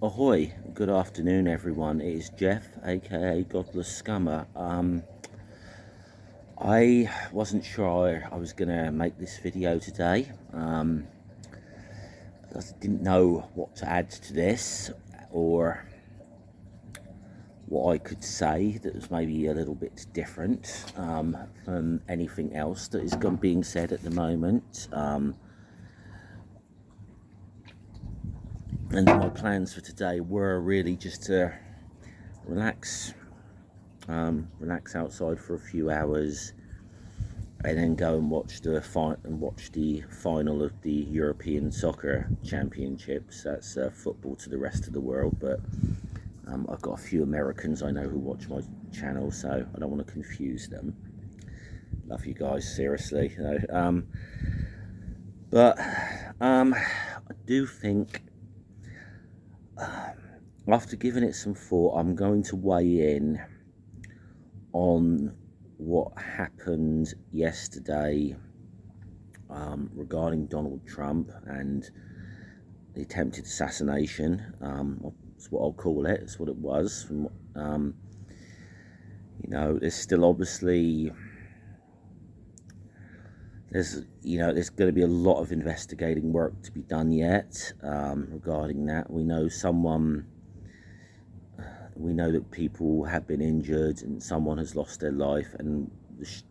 Ahoy, good afternoon everyone, it is Jeff aka Godless Scummer. I wasn't sure I was gonna make this video today. I didn't know what to add to this or what I could say that was maybe a little bit different from anything else that is being said at the moment. And my plans for today were really just to relax outside for a few hours and then go and watch the final of the European Soccer Championships. That's football to the rest of the world, but I've got a few Americans I know who watch my channel, so I don't want to confuse them. Love you guys, seriously. But I do think, after giving it some thought, I'm going to weigh in on what happened yesterday regarding Donald Trump and the attempted assassination. That's what I'll call it. It's what it was. There's still obviously there's going to be a lot of investigating work to be done yet regarding that. We know that people have been injured and someone has lost their life, and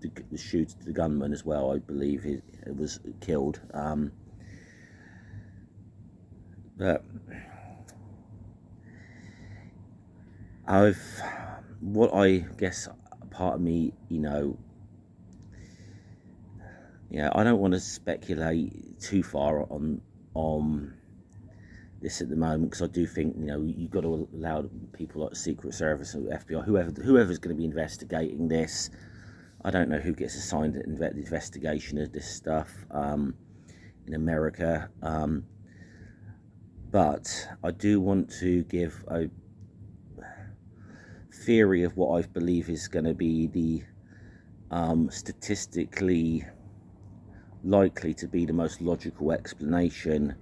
the gunman as well, I believe it was killed. But I guess part of me, I don't want to speculate too far on this at the moment, because I do think you've got to allow people like the Secret Service or FBI, whoever's going to be investigating this. I don't know who gets assigned the investigation of this stuff in America, but I do want to give a theory of what I believe is going to be the statistically likely to be the most logical explanation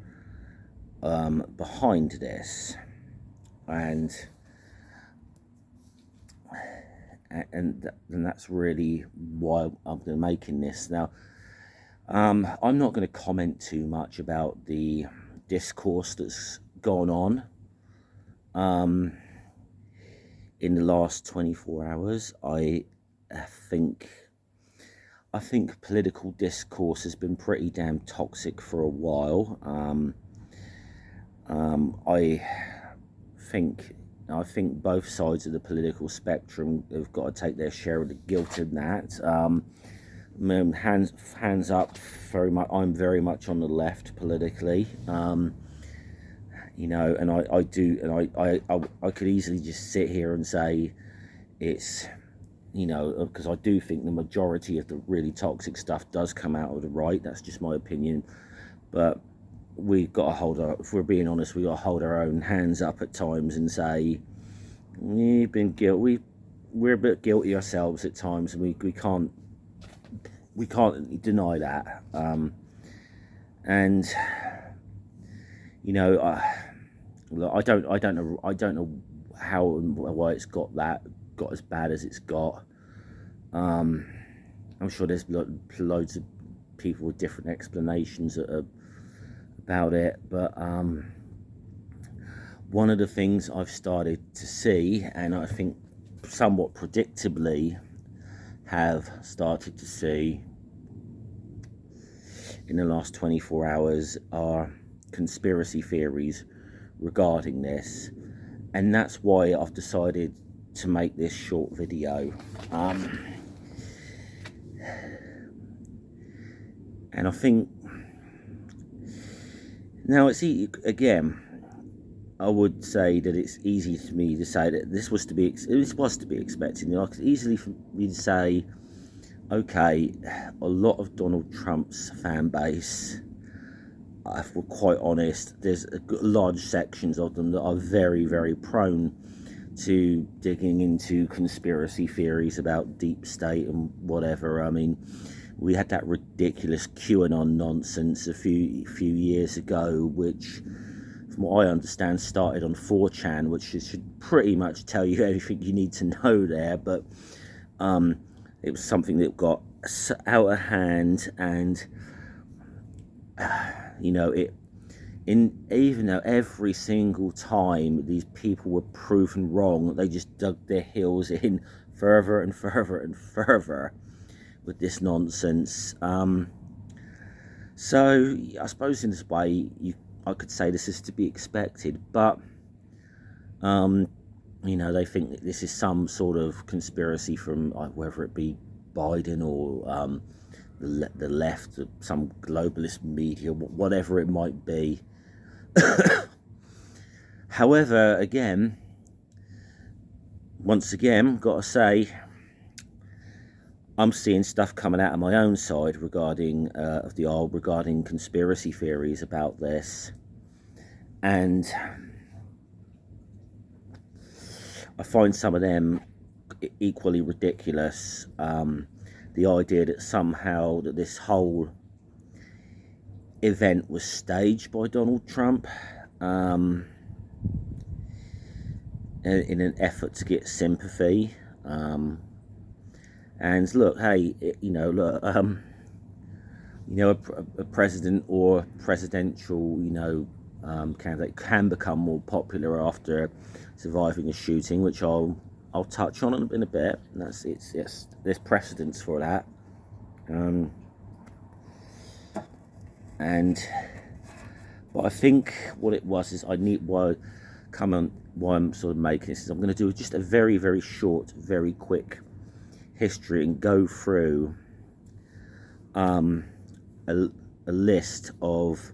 behind this, and that's really why I'm making this. Now, I'm not going to comment too much about the discourse that's gone on in the last 24 hours. I think political discourse has been pretty damn toxic for a while. I think both sides of the political spectrum have got to take their share of the guilt in that. Hands up, I'm very much on the left politically. And I could easily just sit here and say it's, because I do think the majority of the really toxic stuff does come out of the right. That's just my opinion. But we've got to if we're being honest, we've got to hold our own hands up at times and say, we've been guilty. We're a bit guilty ourselves at times, and we can't deny that. I don't know how and why it's got as bad as it's got. I'm sure there's loads of people with different explanations about it, but one of the things I've started to see, and I think somewhat predictably have started to see in the last 24 hours, are conspiracy theories regarding this, and that's why I've decided to make this short video. And I think now again, I would say that it's easy for me to say that this was to be expected. I could easily for me to say, okay, a lot of Donald Trump's fan base, if we're quite honest, there's large sections of them that are very, very prone to digging into conspiracy theories about deep state and whatever. I mean, we had that ridiculous QAnon nonsense a few years ago, which from what I understand, started on 4chan, which should pretty much tell you everything you need to know there. But it was something that got out of hand, and even though every single time these people were proven wrong, they just dug their heels in further and further and further with this nonsense. So I suppose in this way I could say this is to be expected, but they think that this is some sort of conspiracy from whether it be Biden or the left, some globalist media, whatever it might be. However, once again, gotta say, I'm seeing stuff coming out of my own side regarding regarding conspiracy theories about this, and I find some of them equally ridiculous. The idea that somehow that this whole event was staged by Donald Trump in an effort to get sympathy. And look, hey, a president or presidential, candidate can become more popular after surviving a shooting, which I'll touch on in a bit. And there's precedents for that. But I think what it was is why I'm sort of making this is I'm going to do just a very, very short, very quick history and go through a list of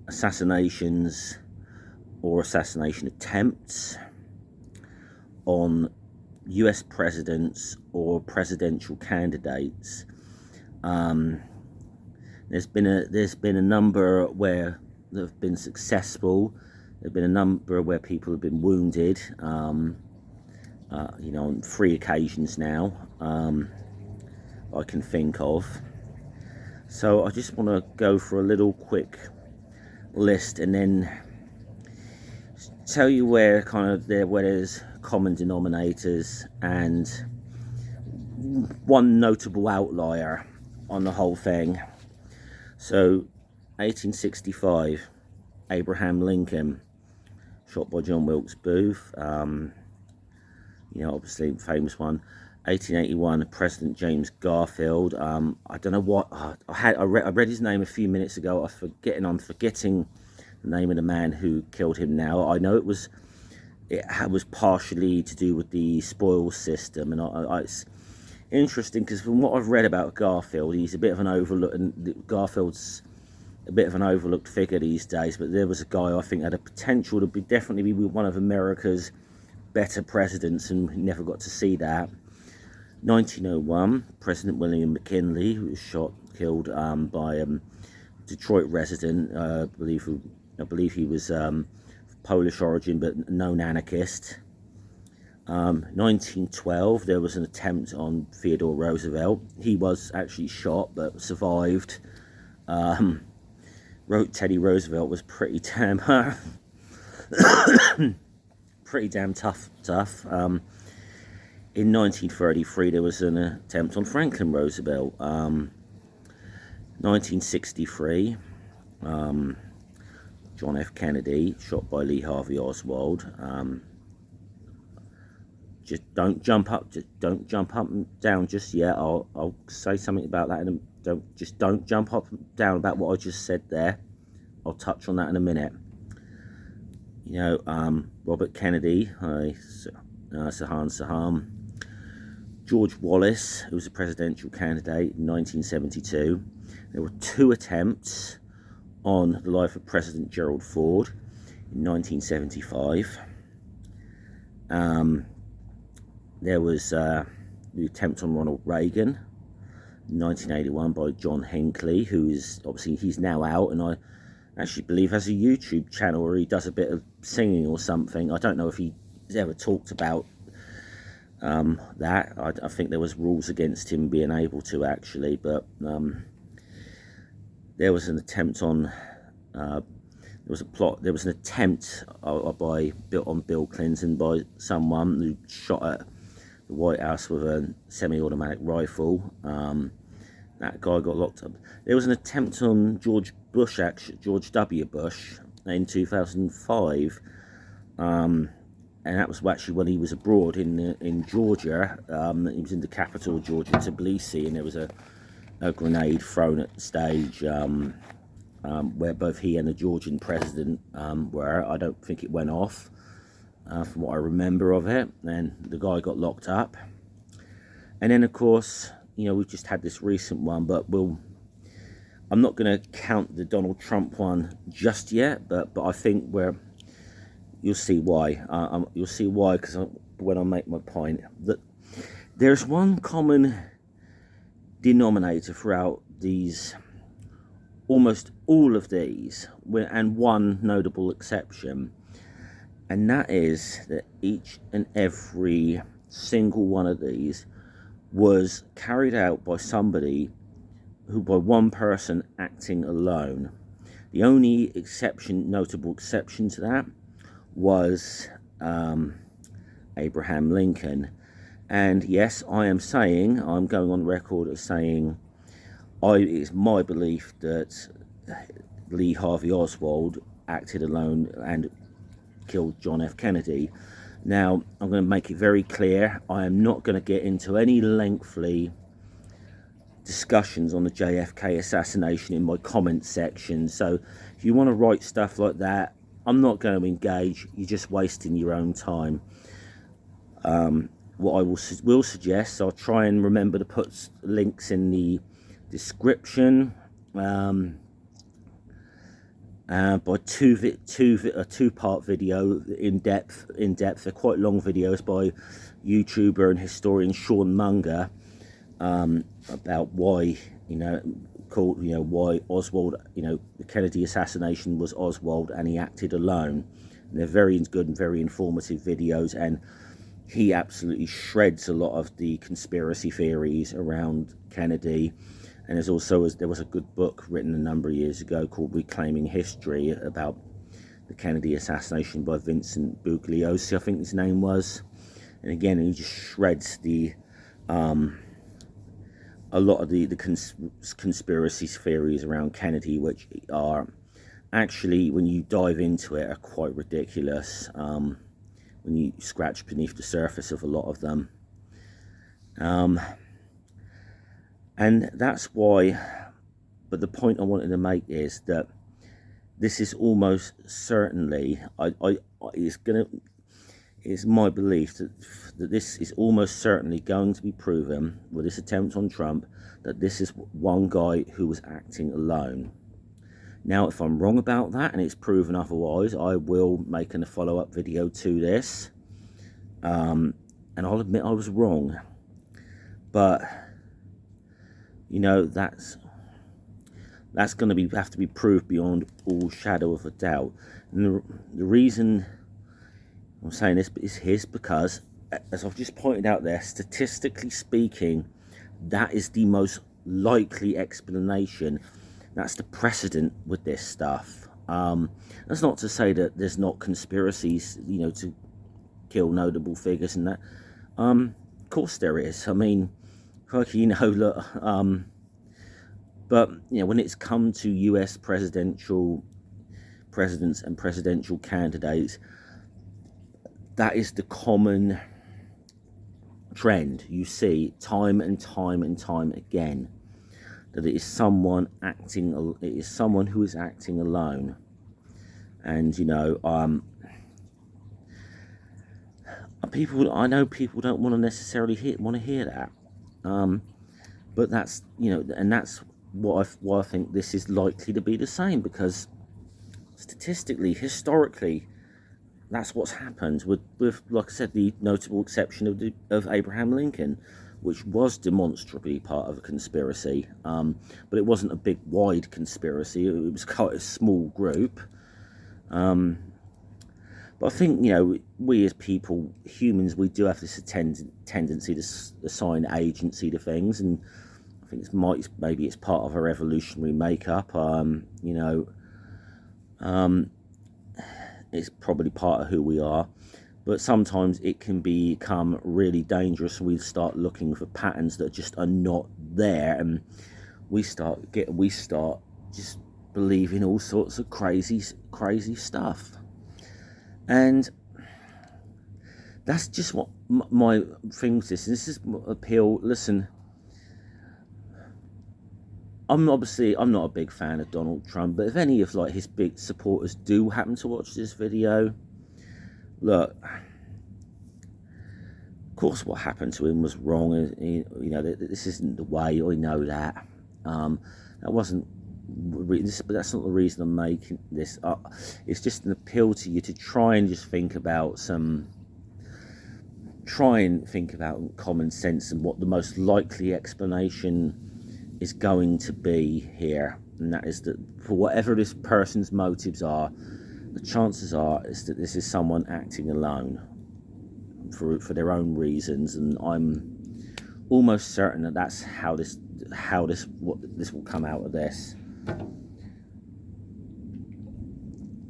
assassinations or assassination attempts on US presidents or presidential candidates. There's been a number where they've been successful. There've been a number where people have been wounded. On 3 occasions now, I can think of. So I just want to go for a little quick list and then tell you where there's common denominators and one notable outlier on the whole thing. So 1865, Abraham Lincoln, shot by John Wilkes Booth. Obviously famous one. 1881, President James Garfield. I don't know what I read his name a few minutes ago. I'm forgetting the name of the man who killed him now. I know it was partially to do with the spoils system, and it's interesting because from what I've read about Garfield, he's a bit of an overlooked, and Garfield's a bit of an overlooked figure these days. But there was a guy I think had a potential to definitely be one of America's better presidents, and never got to see that. 1901, President William McKinley, who was killed by a Detroit resident. I believe he was Polish origin, but known anarchist. 1912, there was an attempt on Theodore Roosevelt. He was actually shot, but survived. Teddy Roosevelt was pretty damn tough. In 1933, there was an attempt on Franklin Roosevelt. 1963, John F. Kennedy, shot by Lee Harvey Oswald. Just don't jump up and down just yet. I'll say something about that. Don't jump up and down about what I just said there. I'll touch on that in a minute. Robert Kennedy, Saham. George Wallace, who was a presidential candidate in 1972. There were 2 attempts on the life of President Gerald Ford in 1975. There was the attempt on Ronald Reagan in 1981 by John Hinckley, who is he's now out, and I actually believe has a YouTube channel where he does a bit of singing or something. I don't know if he's ever talked about that. I think there was rules against him being able to actually, but there was an attempt on was a plot. There was an attempt on Bill Clinton by someone who shot at the White House with a semi-automatic rifle. That guy got locked up. There was an attempt on George W. Bush in 2005, and that was actually when he was abroad in Georgia. He was in the capital of Georgia, Tbilisi, and there was a grenade thrown at the stage where both he and the Georgian president were. I don't think it went off, from what I remember of it. And the guy got locked up. And then, of course, we've just had this recent one, but I'm not going to count the Donald Trump one just yet, but I think you'll see why. You'll see why, because when I make my point, that there's one common denominator throughout these, almost all of these, and one notable exception, and that is that each and every single one of these was carried out by one person acting alone. The only notable exception to that was Abraham Lincoln. And yes, I'm going on record as saying, it's my belief that Lee Harvey Oswald acted alone and killed John F. Kennedy. Now, I'm going to make it very clear, I am not going to get into any lengthy discussions on the JFK assassination in my comment section. So if you want to write stuff like that, I'm not going to engage. You're just wasting your own time. What I will suggest, I'll try and remember to put links in the description, by a two-part video in depth. They're quite long videos by YouTuber and historian Sean Munger, about why why Oswald, the Kennedy assassination was Oswald and he acted alone. And they're very good and very informative videos, and he absolutely shreds a lot of the conspiracy theories around Kennedy. And there was a good book written a number of years ago called Reclaiming History about the Kennedy assassination by Vincent Bugliosi, I think his name was. And again, he just shreds a lot of the conspiracy theories around Kennedy, which are actually, when you dive into it, are quite ridiculous. When you scratch beneath the surface of a lot of them. And that's why, but the point I wanted to make is that this is almost certainly, it's my belief that this is almost certainly going to be proven with this attempt on Trump, that this is one guy who was acting alone. Now, if I'm wrong about that and it's proven otherwise, I will make a follow-up video to this. And I'll admit I was wrong. But that's going to have to be proved beyond all shadow of a doubt. And the reason I'm saying this is because, as I've just pointed out there, statistically speaking, that is the most likely explanation. That's the precedent with this stuff. That's not to say that there's not conspiracies, to kill notable figures and that. Of course there is. I mean, look, but when it's come to US presidents and presidential candidates, that is the common trend you see time and time and time again, that it is someone who is acting alone. And I know people don't want to necessarily hear that, but that's and that's why I think this is likely to be the same, because statistically, historically, that's what's happened with like I said, the notable exception of Abraham Lincoln, which was demonstrably part of a conspiracy, but it wasn't a big wide conspiracy. It was quite a small group. But I think, we as people, humans, we do have this tendency to assign agency to things, and I think maybe it's part of our evolutionary makeup. it's probably part of who we are, but sometimes it can become really dangerous. We start looking for patterns that just are not there, and we start just believing all sorts of crazy stuff. And that's just what my thing is. This is appeal. Listen, I'm not a big fan of Donald Trump, but if any of like his big supporters do happen to watch this video, look, of course what happened to him was wrong. You know, this isn't the way. I know that. That wasn't. But that's not the reason I'm making this. It's just an appeal to you to try and just think about common sense and what the most likely explanation is going to be here, and that is that for whatever this person's motives are, the chances are is that this is someone acting alone for their own reasons, and I'm almost certain that that's how this will come out of this.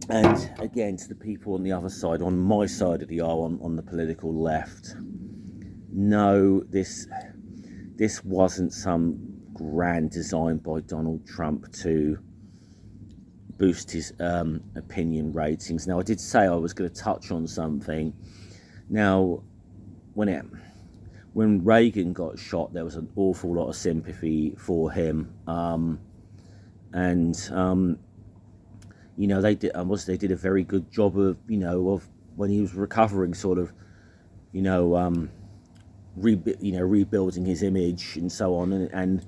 And again, to the people on the other side, on my side of the aisle, on the political left, no, this wasn't some grand design by Donald Trump to boost his opinion ratings. Now, I did say I was going to touch on something. Now, when Reagan got shot, there was an awful lot of sympathy for him, you know, they did a very good job of, you know, of when he was recovering, sort of, you know, rebuilding his image and so on, and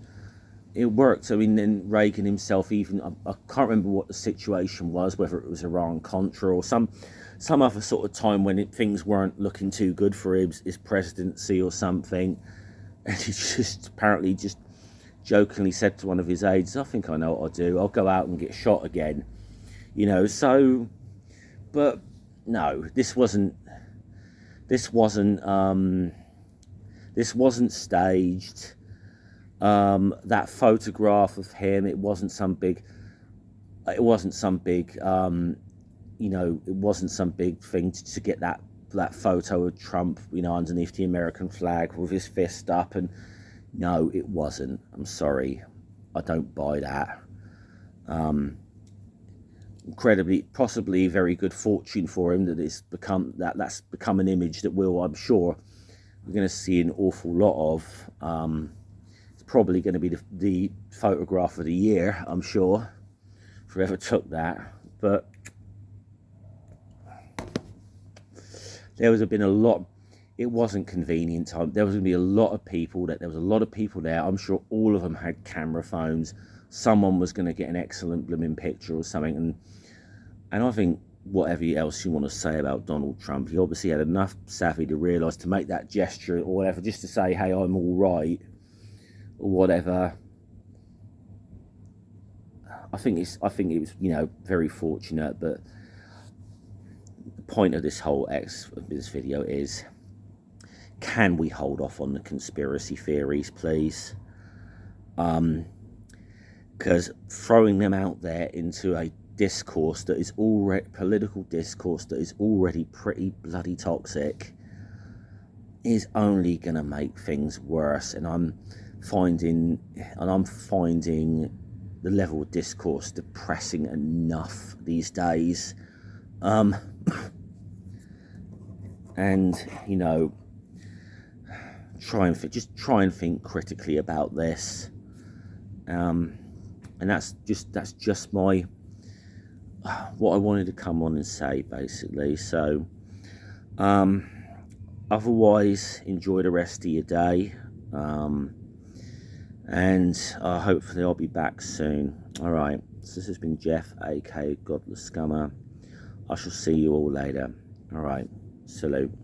it worked. I mean, then Reagan himself, even I can't remember what the situation was, whether it was Iran-Contra or some other sort of time when things weren't looking too good for his presidency or something, and he just apparently just jokingly said to one of his aides, "I think I know what I'll do. I'll go out and get shot again." You know, so, but no, this wasn't staged. That photograph of him, it wasn't some big, you know, it wasn't some big thing to get that photo of Trump, you know, underneath the American flag with his fist up, and no, it wasn't. I'm sorry, I don't buy that. Incredibly, possibly very good fortune for him that that's become an image that I'm sure we're going to see an awful lot of. It's probably going to be the photograph of the year, I'm sure, if I ever took that. But there was been a lot. It wasn't convenient time. There was going to be a lot of people. There was a lot of people there. I'm sure all of them had camera phones. Someone was going to get an excellent blooming picture or something, and I think whatever else you want to say about Donald Trump, he obviously had enough savvy to realise to make that gesture or whatever, just to say, "Hey, I'm all right," or whatever. I think it was, you know, very fortunate. But the point of this whole this video is, can we hold off on the conspiracy theories, please? Because throwing them out there into a discourse that is already political discourse that is already pretty bloody toxic is only going to make things worse. And I'm finding the level of discourse depressing enough these days. And, you know, try and think critically about this. And that's just my what I wanted to come on and say, basically. So otherwise, enjoy the rest of your day, and hopefully I'll be back soon. All right, so this has been Jeff, aka Godless Scummer. I shall see you all later. All right, salute.